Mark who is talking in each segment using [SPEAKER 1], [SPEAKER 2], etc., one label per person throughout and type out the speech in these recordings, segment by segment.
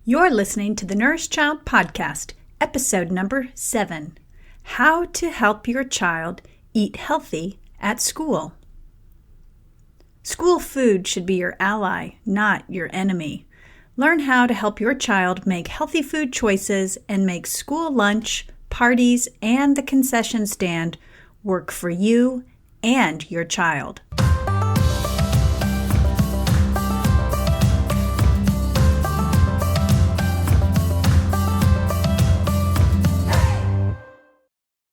[SPEAKER 1] You're listening to the Nourished Child Podcast, episode number 7, How to Help Your Child Eat Healthy at School. School food should be your ally, not your enemy. Learn how to help your child make healthy food choices and make school lunch, parties, and the concession stand work for you and your child.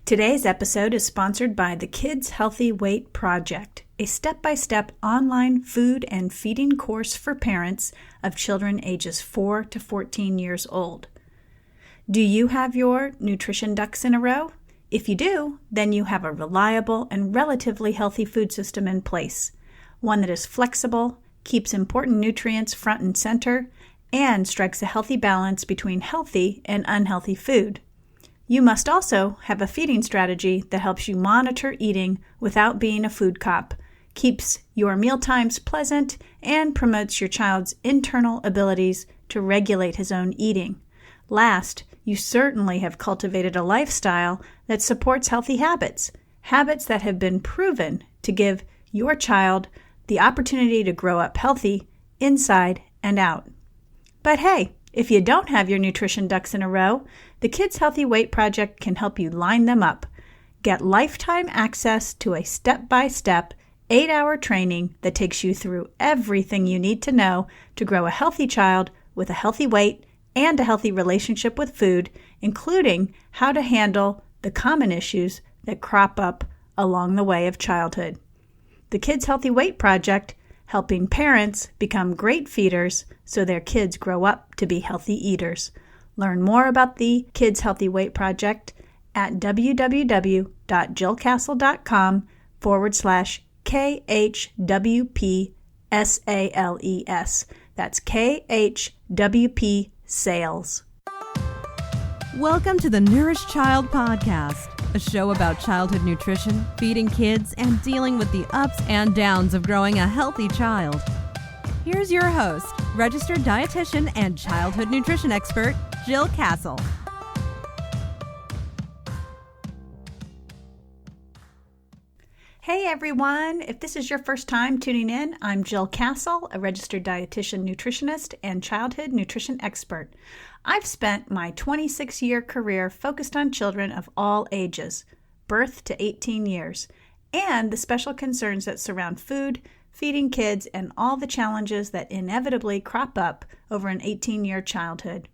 [SPEAKER 1] Today's episode is sponsored by the Kids Healthy Weight Project, a step-by-step online food and feeding course for parents of children ages 4 to 14 years old. Do you have your nutrition ducks in a row? If you do, then you have a reliable and relatively healthy food system in place, one that is flexible, keeps important nutrients front and center, and strikes a healthy balance between healthy and unhealthy food. You must also have a feeding strategy that helps you monitor eating without being a food cop, keeps your mealtimes pleasant, and promotes your child's internal abilities to regulate his own eating. Last, you certainly have cultivated a lifestyle that supports healthy habits that have been proven to give your child the opportunity to grow up healthy inside and out. But hey, if you don't have your nutrition ducks in a row, the Kids Healthy Weight Project can help you line them up. Get lifetime access to a step-by-step 8-hour training that takes you through everything you need to know to grow a healthy child with a healthy weight and a healthy relationship with food, including how to handle the common issues that crop up along the way of childhood. The Kids Healthy Weight Project, helping parents become great feeders so their kids grow up to be healthy eaters. Learn more about the Kids Healthy Weight Project at www.jillcastle.com/KHWPSALES. That's KHWP Sales.
[SPEAKER 2] Welcome to the Nourished Child Podcast, a show about childhood nutrition, feeding kids, and dealing with the ups and downs of growing a healthy child. Here's your host, registered dietitian and childhood nutrition expert, Jill Castle.
[SPEAKER 1] Hey everyone, if this is your first time tuning in, I'm Jill Castle, a registered dietitian nutritionist and childhood nutrition expert. I've spent my 26-year career focused on children of all ages, birth to 18 years, and the special concerns that surround food, feeding kids, and all the challenges that inevitably crop up over an 18-year childhood.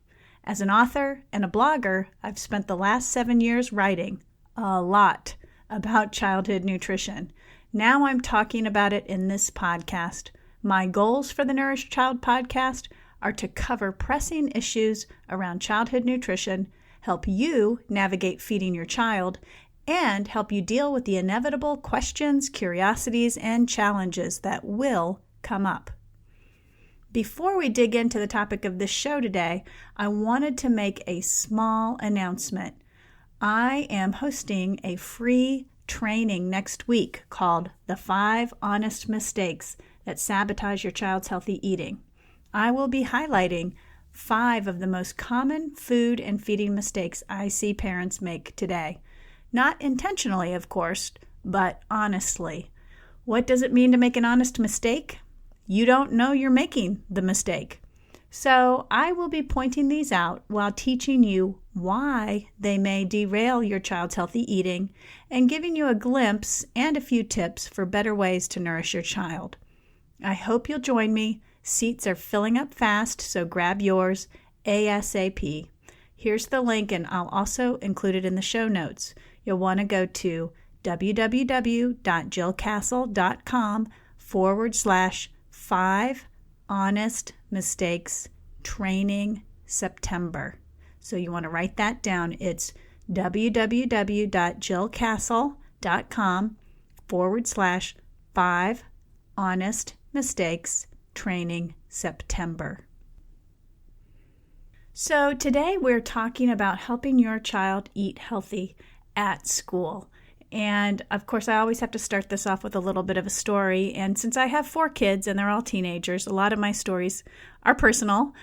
[SPEAKER 1] As an author and a blogger, I've spent the last 7 years writing a lot about childhood nutrition. Now I'm talking about it in this podcast. My goals for the Nourished Child Podcast are to cover pressing issues around childhood nutrition, help you navigate feeding your child, and help you deal with the inevitable questions, curiosities, and challenges that will come up. Before we dig into the topic of this show today, I wanted to make a small announcement. I am hosting a free training next week called The 5 Honest Mistakes That Sabotage Your Child's Healthy Eating. I will be highlighting 5 of the most common food and feeding mistakes I see parents make today. Not intentionally, of course, but honestly. What does it mean to make an honest mistake? You don't know you're making the mistake. So I will be pointing these out while teaching you why they may derail your child's healthy eating and giving you a glimpse and a few tips for better ways to nourish your child. I hope you'll join me. Seats are filling up fast, so grab yours ASAP. Here's the link, and I'll also include it in the show notes. You'll want to go to www.jillcastle.com/5 Honest Mistakes Training September. So you want to write that down. It's www.jillcastle.com/5 Honest Mistakes Training September. So today we're talking about helping your child eat healthy at school. And of course, I always have to start this off with a little bit of a story. And since I have 4 kids and they're all teenagers, a lot of my stories are personal.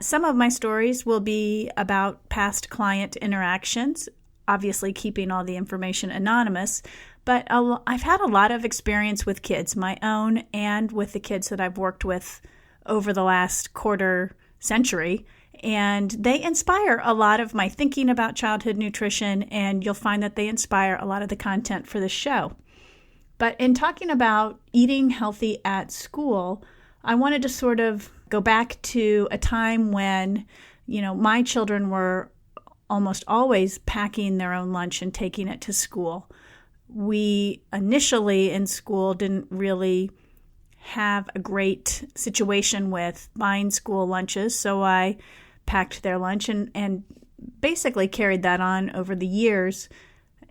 [SPEAKER 1] Some of my stories will be about past client interactions, obviously keeping all the information anonymous. But I've had a lot of experience with kids, my own and with the kids that I've worked with over the last quarter century. And they inspire a lot of my thinking about childhood nutrition, and you'll find that they inspire a lot of the content for this show. But in talking about eating healthy at school, I wanted to sort of go back to a time when, my children were almost always packing their own lunch and taking it to school. We initially in school didn't really have a great situation with buying school lunches, so I packed their lunch and basically carried that on over the years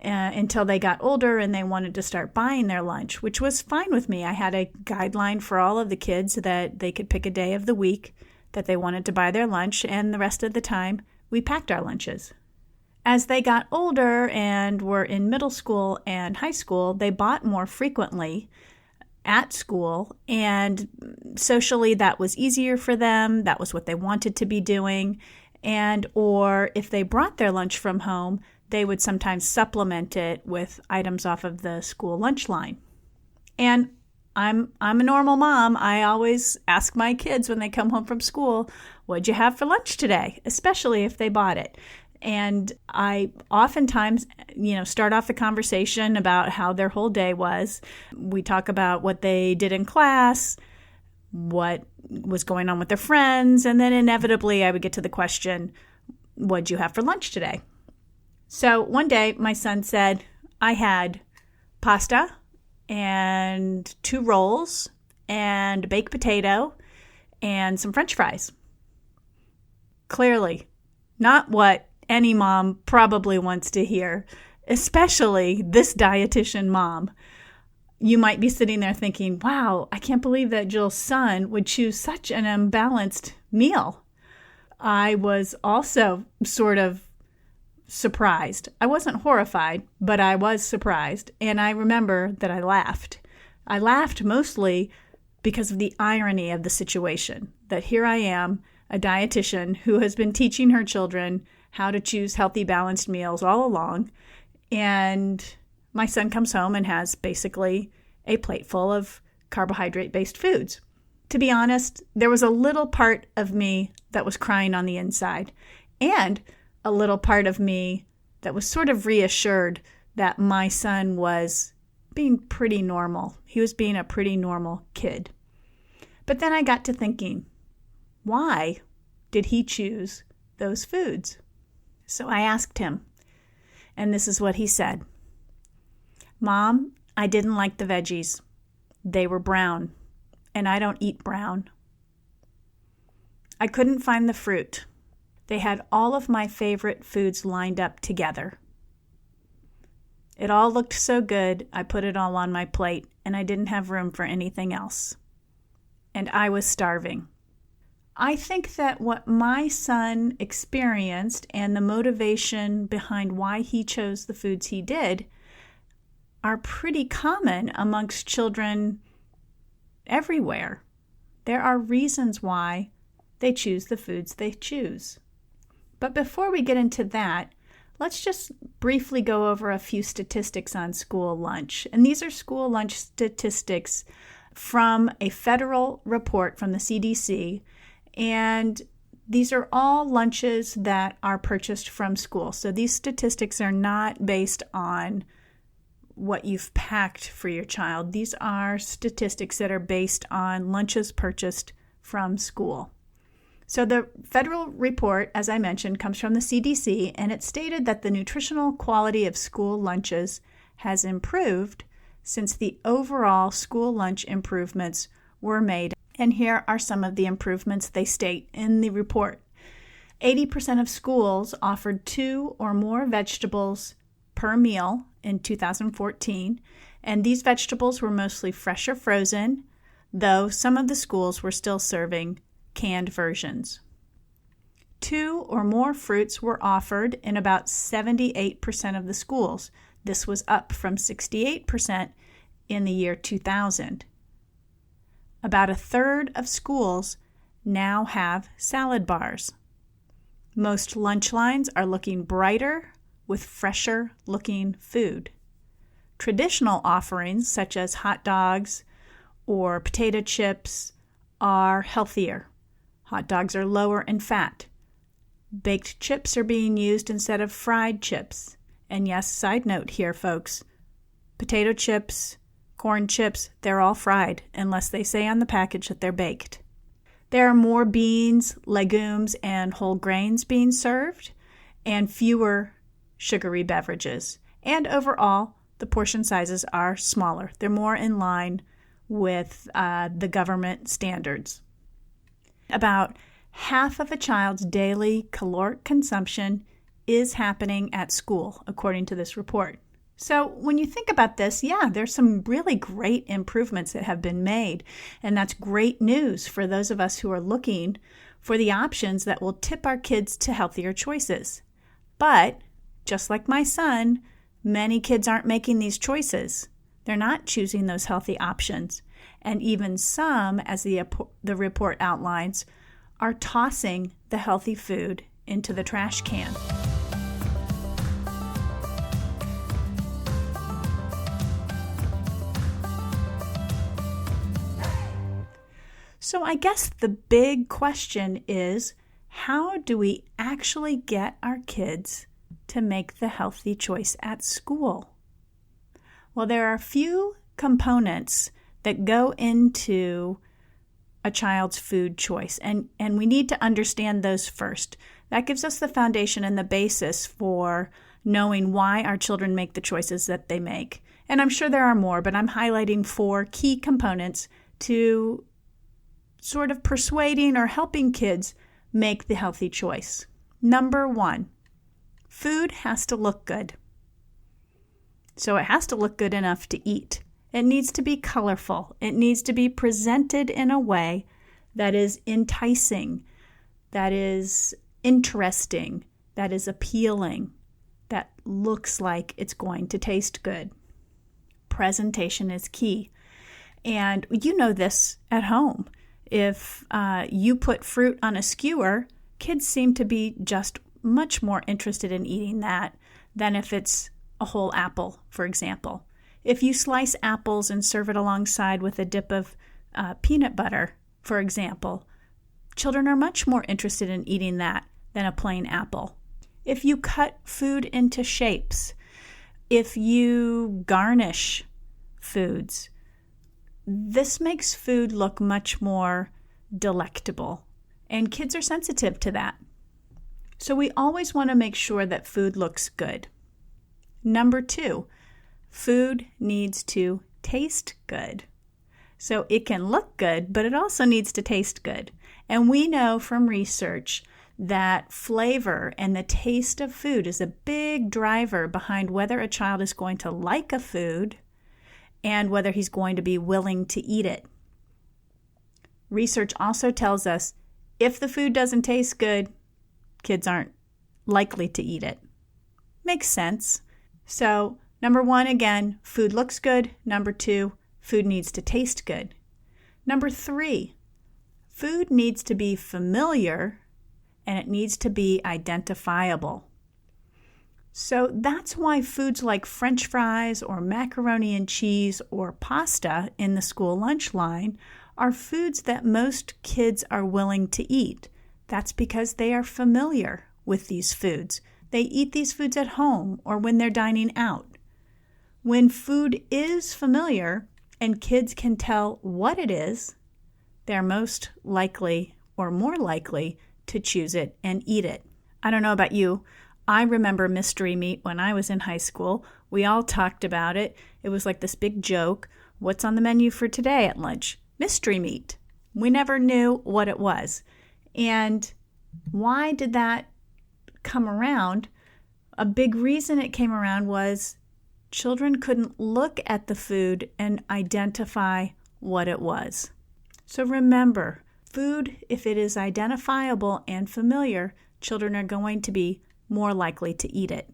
[SPEAKER 1] until they got older and they wanted to start buying their lunch, which was fine with me. I had a guideline for all of the kids that they could pick a day of the week that they wanted to buy their lunch, and the rest of the time we packed our lunches. As they got older and were in middle school and high school, they bought more frequently at school, and socially that was easier for them. That was what they wanted to be doing. Or if they brought their lunch from home, they would sometimes supplement it with items off of the school lunch line. And I'm a normal mom. I always ask my kids when they come home from school, "What'd you have for lunch today?" Especially if they bought it. And I oftentimes, start off the conversation about how their whole day was. We talk about what they did in class, what was going on with their friends, and then inevitably I would get to the question, "What'd you have for lunch today?" So one day my son said, "I had pasta and 2 rolls and a baked potato and some French fries." Clearly, not what any mom probably wants to hear, especially this dietitian mom. You might be sitting there thinking, wow, I can't believe that Jill's son would choose such an unbalanced meal. I was also sort of surprised. I wasn't horrified, but I was surprised. And I remember that I laughed. I laughed mostly because of the irony of the situation, that here I am, a dietitian who has been teaching her children how to choose healthy, balanced meals all along. And my son comes home and has basically a plate full of carbohydrate-based foods. To be honest, there was a little part of me that was crying on the inside, and a little part of me that was sort of reassured that my son was being pretty normal. He was being a pretty normal kid. But then I got to thinking, why did he choose those foods? So I asked him, and this is what he said. "Mom, I didn't like the veggies. They were brown, and I don't eat brown. I couldn't find the fruit. They had all of my favorite foods lined up together. It all looked so good, I put it all on my plate, and I didn't have room for anything else. And I was starving." I think that what my son experienced and the motivation behind why he chose the foods he did are pretty common amongst children everywhere. There are reasons why they choose the foods they choose. But before we get into that, let's just briefly go over a few statistics on school lunch. And these are school lunch statistics from a federal report from the CDC. And these are all lunches that are purchased from school. So these statistics are not based on what you've packed for your child. These are statistics that are based on lunches purchased from school. So the federal report, as I mentioned, comes from the CDC, and it stated that the nutritional quality of school lunches has improved since the overall school lunch improvements were made. And here are some of the improvements they state in the report. 80% of schools offered 2 or more vegetables per meal in 2014, and these vegetables were mostly fresh or frozen, though some of the schools were still serving canned versions. 2 or more fruits were offered in about 78% of the schools. This was up from 68% in the year 2000. About a third of schools now have salad bars. Most lunch lines are looking brighter with fresher looking food. Traditional offerings such as hot dogs or potato chips are healthier. Hot dogs are lower in fat. Baked chips are being used instead of fried chips. And yes, side note here, folks, potato chips, corn chips, they're all fried unless they say on the package that they're baked. There are more beans, legumes, and whole grains being served, and fewer sugary beverages. And overall, the portion sizes are smaller. They're more in line with the government standards. About half of a child's daily caloric consumption is happening at school, according to this report. So when you think about this, there's some really great improvements that have been made, and that's great news for those of us who are looking for the options that will tip our kids to healthier choices. But just like my son, many kids aren't making these choices. They're not choosing those healthy options. And even some, as the report outlines, are tossing the healthy food into the trash can. So I guess the big question is, how do we actually get our kids to make the healthy choice at school? Well, there are a few components that go into a child's food choice, and we need to understand those first. That gives us the foundation and the basis for knowing why our children make the choices that they make. And I'm sure there are more, but I'm highlighting 4 key components to sort of persuading or helping kids make the healthy choice. Number 1, food has to look good. So it has to look good enough to eat. It needs to be colorful. It needs to be presented in a way that is enticing, that is interesting, that is appealing, that looks like it's going to taste good. Presentation is key. And you know this at home. If you put fruit on a skewer, kids seem to be just much more interested in eating that than if it's a whole apple, for example. If you slice apples and serve it alongside with a dip of peanut butter, for example, children are much more interested in eating that than a plain apple. If you cut food into shapes, if you garnish foods, this makes food look much more delectable, and kids are sensitive to that. So we always want to make sure that food looks good. Number 2, food needs to taste good. So it can look good, but it also needs to taste good. And we know from research that flavor and the taste of food is a big driver behind whether a child is going to like a food and whether he's going to be willing to eat it. Research also tells us if the food doesn't taste good, kids aren't likely to eat it. Makes sense. So, number 1, again, food looks good. Number 2, food needs to taste good. Number 3, food needs to be familiar and it needs to be identifiable. So that's why foods like French fries or macaroni and cheese or pasta in the school lunch line are foods that most kids are willing to eat. That's because they are familiar with these foods. They eat these foods at home or when they're dining out. When food is familiar and kids can tell what it is, they're most likely or more likely to choose it and eat it. I don't know about you. I remember mystery meat when I was in high school. We all talked about it. It was like this big joke. What's on the menu for today at lunch? Mystery meat. We never knew what it was. And why did that come around? A big reason it came around was children couldn't look at the food and identify what it was. So remember, food, if it is identifiable and familiar, children are going to be more likely to eat it.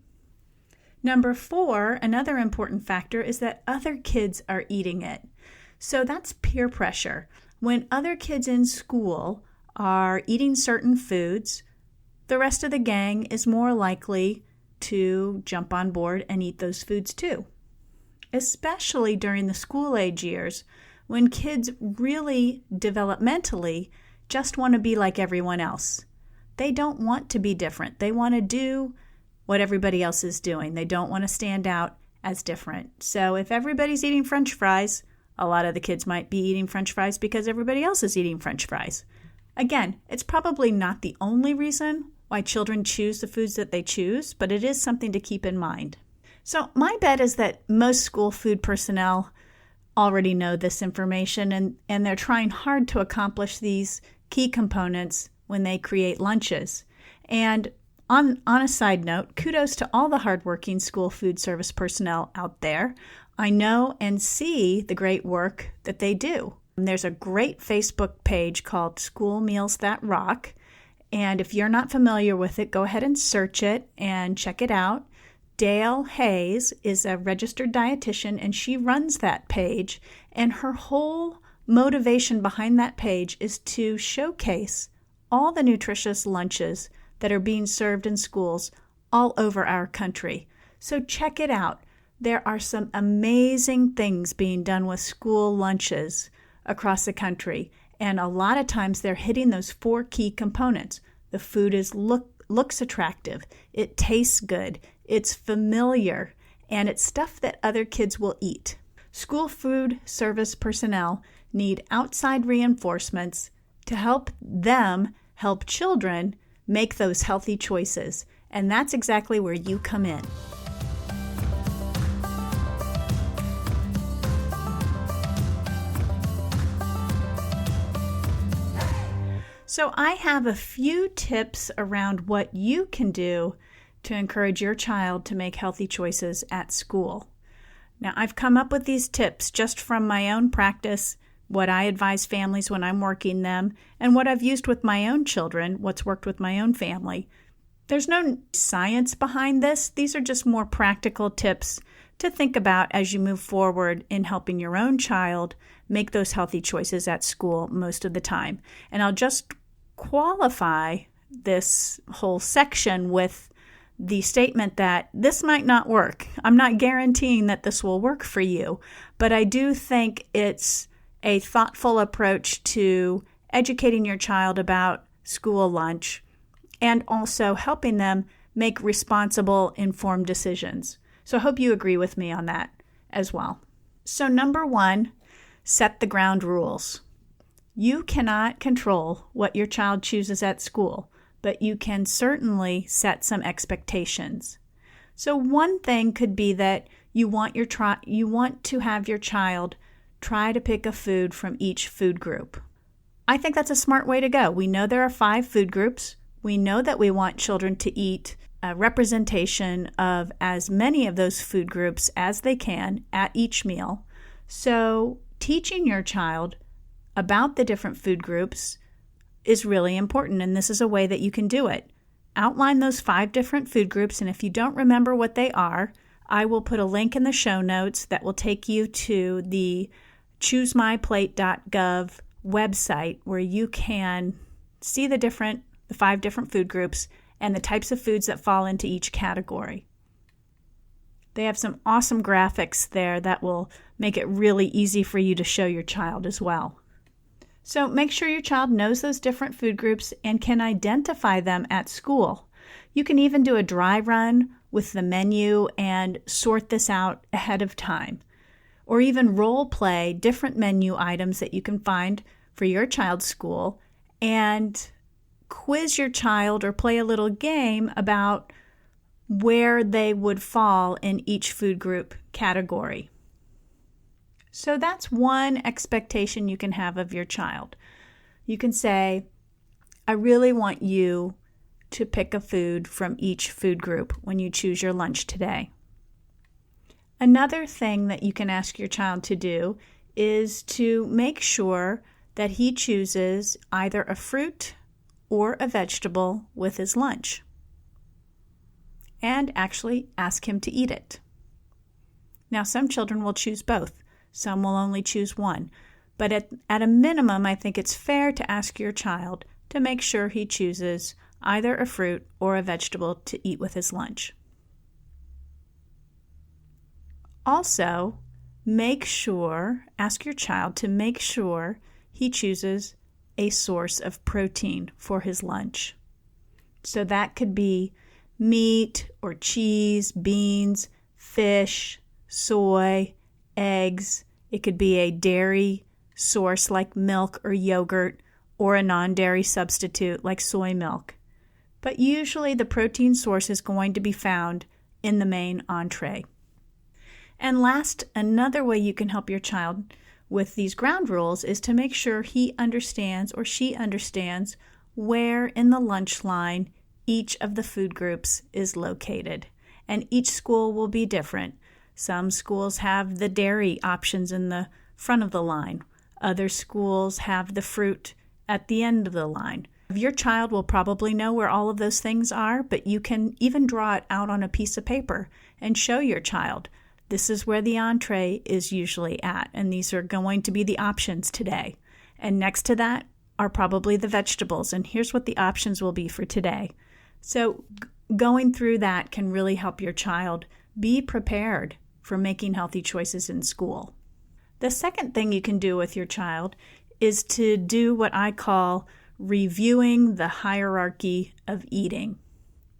[SPEAKER 1] Number 4, another important factor is that other kids are eating it. So that's peer pressure. When other kids in school are eating certain foods, the rest of the gang is more likely to jump on board and eat those foods too. Especially during the school age years, when kids really developmentally just want to be like everyone else. They don't want to be different. They want to do what everybody else is doing. They don't want to stand out as different. So if everybody's eating French fries, a lot of the kids might be eating French fries because everybody else is eating French fries. Again, it's probably not the only reason why children choose the foods that they choose, but it is something to keep in mind. So my bet is that most school food personnel already know this information, and they're trying hard to accomplish these key components when they create lunches. And on a side note, kudos to all the hardworking school food service personnel out there. I know and see the great work that they do. There's a great Facebook page called School Meals That Rock, and if you're not familiar with it, go ahead and search it and check it out. Dale Hayes is a registered dietitian, and she runs that page, and her whole motivation behind that page is to showcase all the nutritious lunches that are being served in schools all over our country. So check it out. There are some amazing things being done with school lunches across the country, and a lot of times they're hitting those 4 key components. The food looks attractive, it tastes good, it's familiar, and it's stuff that other kids will eat. School food service personnel need outside reinforcements to help them help children make those healthy choices, and that's exactly where you come in. So I have a few tips around what you can do to encourage your child to make healthy choices at school. Now, I've come up with these tips just from my own practice, what I advise families when I'm working them, and what I've used with my own children, what's worked with my own family. There's no science behind this. These are just more practical tips to think about as you move forward in helping your own child make those healthy choices at school most of the time. And I'll just qualify this whole section with the statement that this might not work. I'm not guaranteeing that this will work for you, but I do think it's a thoughtful approach to educating your child about school lunch and also helping them make responsible, informed decisions. So I hope you agree with me on that as well. So number 1, set the ground rules. You cannot control what your child chooses at school, but you can certainly set some expectations. So one thing could be that you want to have your child try to pick a food from each food group. I think that's a smart way to go. We know there are 5 food groups. We know that we want children to eat a representation of as many of those food groups as they can at each meal. So teaching your child about the different food groups is really important, and this is a way that you can do it. Outline those 5 different food groups, and if you don't remember what they are, I will put a link in the show notes that will take you to the choosemyplate.gov website where you can see the 5 different food groups and the types of foods that fall into each category. They have some awesome graphics there that will make it really easy for you to show your child as well. So make sure your child knows those different food groups and can identify them at school. You can even do a dry run with the menu and sort this out ahead of time. Or even role play different menu items that you can find for your child's school and quiz your child or play a little game about where they would fall in each food group category. So that's one expectation you can have of your child. You can say, I really want you to pick a food from each food group when you choose your lunch today. Another thing that you can ask your child to do is to make sure that he chooses either a fruit or a vegetable with his lunch. and actually ask him to eat it. Now, some children will choose both. Some will only choose one. But at a minimum, I think it's fair to ask your child to make sure he chooses either a fruit or a vegetable to eat with his lunch. Also, ask your child to make sure he chooses a source of protein for his lunch. So that could be meat or cheese, beans, fish, soy, eggs. It could be a dairy source like milk or yogurt, or a non-dairy substitute like soy milk. But usually the protein source is going to be found in the main entree. And last, another way you can help your child with these ground rules is to make sure he understands or she understands where in the lunch line each of the food groups is located. And each school will be different. Some schools have the dairy options in the front of the line. Other schools have the fruit at the end of the line. Your child will probably know where all of those things are, but you can even draw it out on a piece of paper and show your child, this is where the entree is usually at, and these are going to be the options today. And next to that are probably the vegetables, and here's what the options will be for today. So going through that can really help your child be prepared for making healthy choices in school. The second thing you can do with your child is to do what I call reviewing the hierarchy of eating.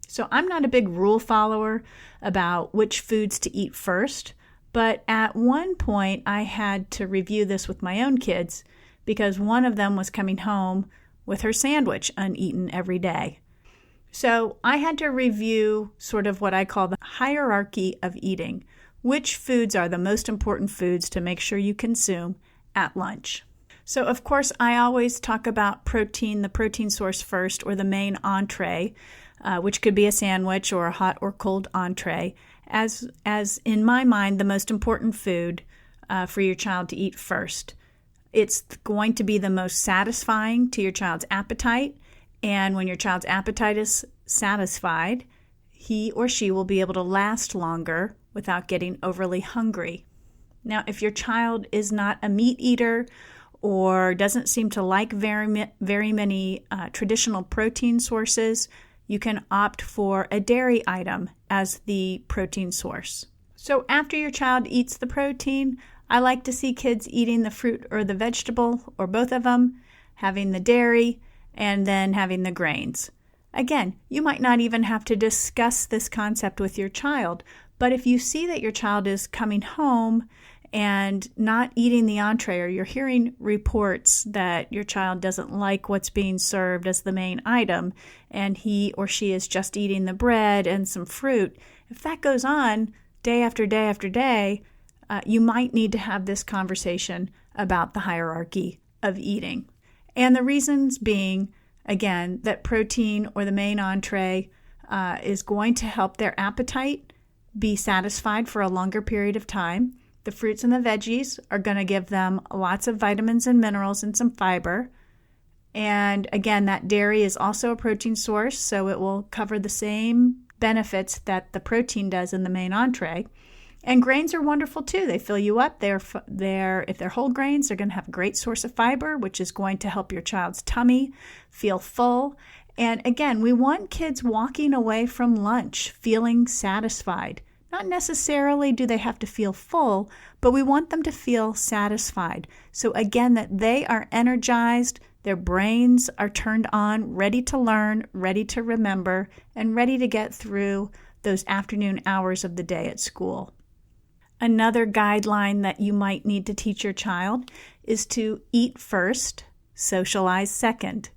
[SPEAKER 1] So I'm not a big rule follower about which foods to eat first, but at one point I had to review this with my own kids because one of them was coming home with her sandwich uneaten every day. So I had to review sort of what I call the hierarchy of eating. Which foods are the most important foods to make sure you consume at lunch? So, of course, I always talk about protein, the protein source first, or the main entree, which could be a sandwich or a hot or cold entree, as in my mind, the most important food for your child to eat first. It's going to be the most satisfying to your child's appetite, and when your child's appetite is satisfied, he or she will be able to last longer without getting overly hungry. Now, if your child is not a meat eater or doesn't seem to like very many traditional protein sources, you can opt for a dairy item as the protein source. So after your child eats the protein, I like to see kids eating the fruit or the vegetable, or both of them, having the dairy, and then having the grains. Again, you might not even have to discuss this concept with your child, but if you see that your child is coming home and not eating the entree, or you're hearing reports that your child doesn't like what's being served as the main item, and he or she is just eating the bread and some fruit, if that goes on day after day after day, you might need to have this conversation about the hierarchy of eating. And the reasons being, again, that protein or the main entree is going to help their appetite be satisfied for a longer period of time. The fruits and the veggies are going to give them lots of vitamins and minerals and some fiber. And again, that dairy is also a protein source, so it will cover the same benefits that the protein does in the main entree. And grains are wonderful too. They fill you up. If they're whole grains, they're going to have a great source of fiber, which is going to help your child's tummy feel full. And again, we want kids walking away from lunch feeling satisfied. Not necessarily do they have to feel full, but we want them to feel satisfied. So again, that they are energized, their brains are turned on, ready to learn, ready to remember, and ready to get through those afternoon hours of the day at school. Another guideline that you might need to teach your child is to eat first, socialize second.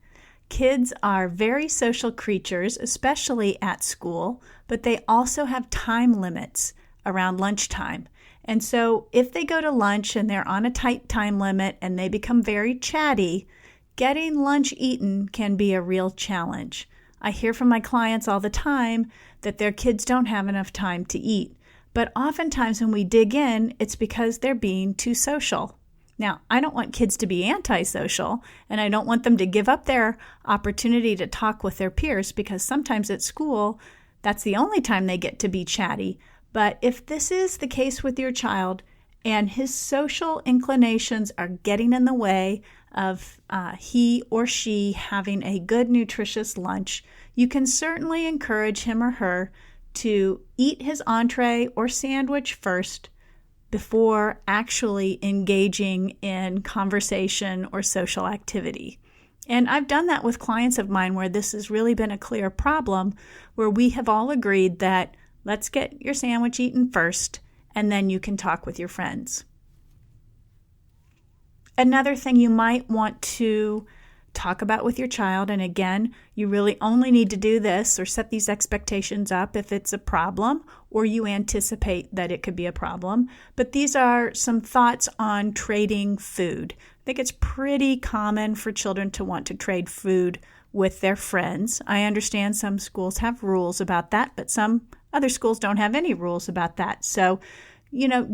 [SPEAKER 1] Kids are very social creatures, especially at school, but they also have time limits around lunchtime. And so if they go to lunch and they're on a tight time limit and they become very chatty, getting lunch eaten can be a real challenge. I hear from my clients all the time that their kids don't have enough time to eat. But oftentimes when we dig in, it's because they're being too social. Now, I don't want kids to be antisocial, and I don't want them to give up their opportunity to talk with their peers, because sometimes at school, that's the only time they get to be chatty. But if this is the case with your child and his social inclinations are getting in the way of he or she having a good, nutritious lunch, you can certainly encourage him or her to eat his entree or sandwich first before actually engaging in conversation or social activity. And I've done that with clients of mine where this has really been a clear problem, where we have all agreed that let's get your sandwich eaten first, and then you can talk with your friends. Another thing you might want to talk about with your child, and again, you really only need to do this or set these expectations up if it's a problem or you anticipate that it could be a problem. But these are some thoughts on trading food. I think it's pretty common for children to want to trade food with their friends. I understand some schools have rules about that, but some other schools don't have any rules about that. So,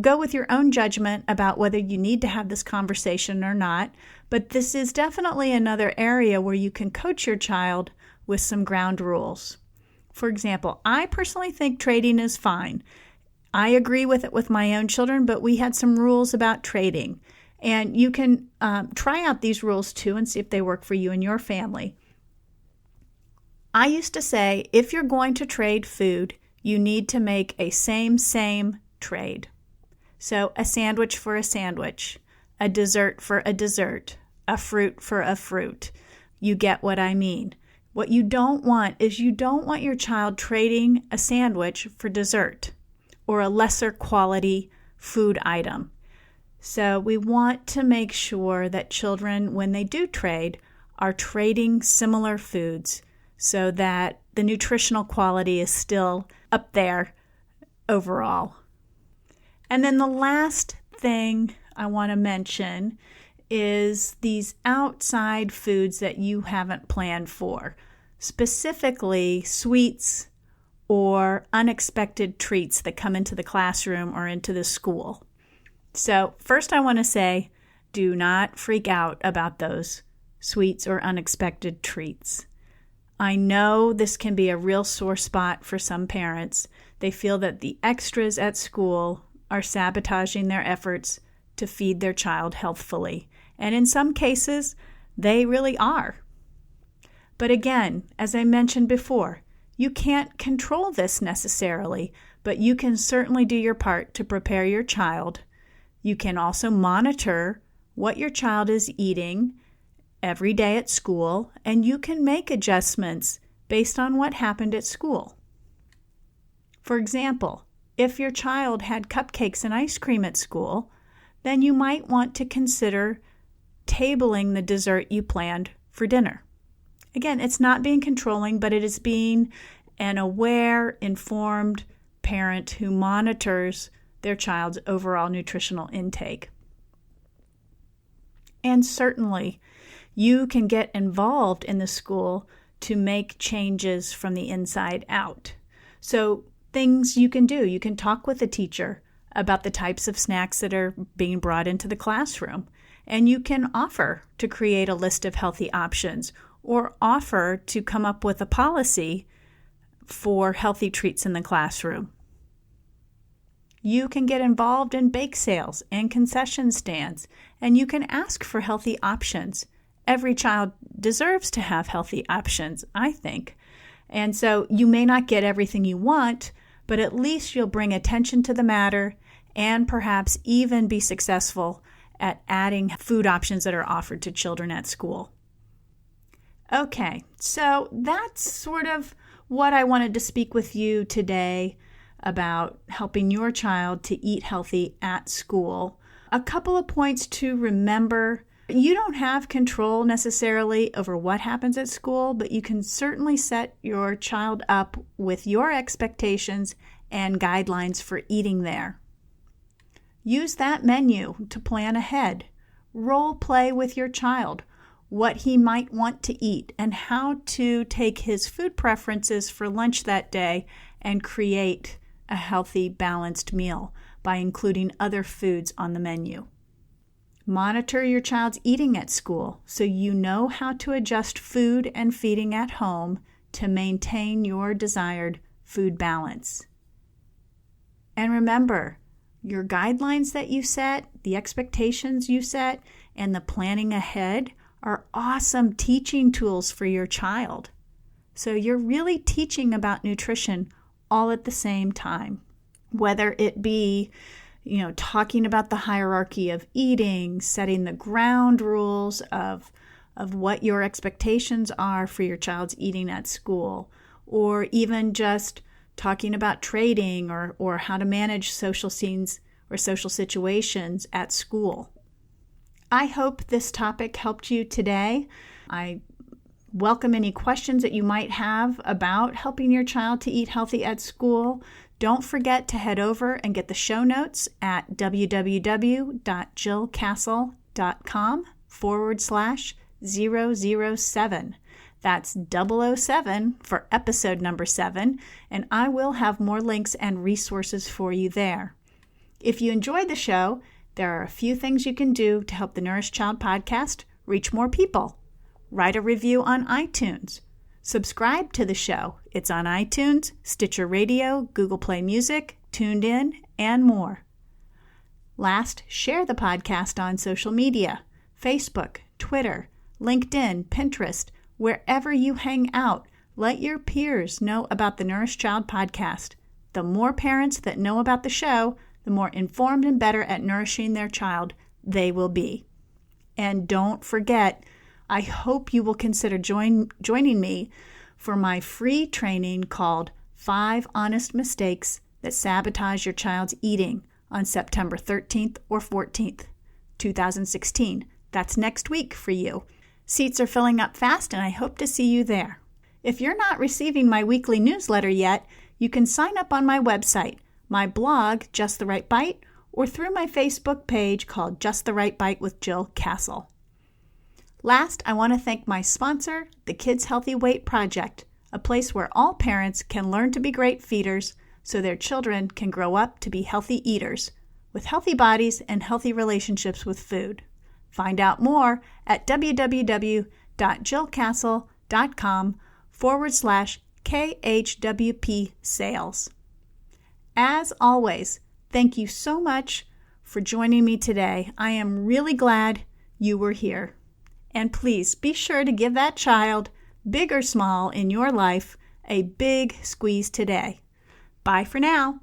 [SPEAKER 1] go with your own judgment about whether you need to have this conversation or not. But this is definitely another area where you can coach your child with some ground rules. For example, I personally think trading is fine. I agree with it with my own children, but we had some rules about trading. And you can try out these rules too and see if they work for you and your family. I used to say, if you're going to trade food, you need to make a same trade. So a sandwich for a sandwich, a dessert for a dessert, a fruit for a fruit. You get what I mean. What you don't want is you don't want your child trading a sandwich for dessert or a lesser quality food item. So we want to make sure that children, when they do trade, are trading similar foods so that the nutritional quality is still up there overall. And then the last thing I want to mention is these outside foods that you haven't planned for, specifically sweets or unexpected treats that come into the classroom or into the school. So first I want to say, do not freak out about those sweets or unexpected treats. I know this can be a real sore spot for some parents. They feel that the extras at school are sabotaging their efforts to feed their child healthfully. And in some cases, they really are. But again, as I mentioned before, you can't control this necessarily, but you can certainly do your part to prepare your child. You can also monitor what your child is eating every day at school, and you can make adjustments based on what happened at school. For example, if your child had cupcakes and ice cream at school, then you might want to consider tabling the dessert you planned for dinner. Again, it's not being controlling, but it is being an aware, informed parent who monitors their child's overall nutritional intake. And certainly, you can get involved in the school to make changes from the inside out. So things you can do. You can talk with the teacher about the types of snacks that are being brought into the classroom. And you can offer to create a list of healthy options or offer to come up with a policy for healthy treats in the classroom. You can get involved in bake sales and concession stands, and you can ask for healthy options. Every child deserves to have healthy options, I think. And so you may not get everything you want, but at least you'll bring attention to the matter and perhaps even be successful at adding food options that are offered to children at school. Okay, so that's sort of what I wanted to speak with you today about helping your child to eat healthy at school. A couple of points to remember. You don't have control necessarily over what happens at school, but you can certainly set your child up with your expectations and guidelines for eating there. Use that menu to plan ahead. Role play with your child what he might want to eat and how to take his food preferences for lunch that day and create a healthy, balanced meal by including other foods on the menu. Monitor your child's eating at school so you know how to adjust food and feeding at home to maintain your desired food balance. And remember, your guidelines that you set, the expectations you set, and the planning ahead are awesome teaching tools for your child. So you're really teaching about nutrition all at the same time, whether it be, talking about the hierarchy of eating, setting the ground rules of what your expectations are for your child's eating at school, or even just talking about trading or how to manage social scenes or social situations at school. I hope this topic helped you today. I welcome any questions that you might have about helping your child to eat healthy at school. Don't forget to head over and get the show notes at www.jillcastle.com/007. That's 007 for episode number 7, and I will have more links and resources for you there. If you enjoyed the show, there are a few things you can do to help the Nourished Child podcast reach more people. Write a review on iTunes. Subscribe to the show. It's on iTunes, Stitcher Radio, Google Play Music, TuneIn, and more. Last, share the podcast on social media, Facebook, Twitter, LinkedIn, Pinterest, wherever you hang out. Let your peers know about the Nourished Child podcast. The more parents that know about the show, the more informed and better at nourishing their child they will be. And don't forget, I hope you will consider joining me for my free training called 5 Honest Mistakes That Sabotage Your Child's Eating on September 13th or 14th, 2016. That's next week for you. Seats are filling up fast, and I hope to see you there. If you're not receiving my weekly newsletter yet, you can sign up on my website, my blog, Just the Right Bite, or through my Facebook page called Just the Right Bite with Jill Castle. Last, I want to thank my sponsor, the Kids Healthy Weight Project, a place where all parents can learn to be great feeders so their children can grow up to be healthy eaters with healthy bodies and healthy relationships with food. Find out more at www.jillcastle.com/KHWP sales. As always, thank you so much for joining me today. I am really glad you were here. And please be sure to give that child, big or small in your life, a big squeeze today. Bye for now.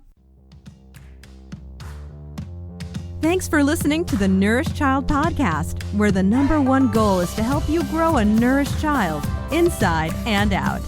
[SPEAKER 2] Thanks for listening to the Nourished Child podcast, where the #1 goal is to help you grow a nourished child inside and out.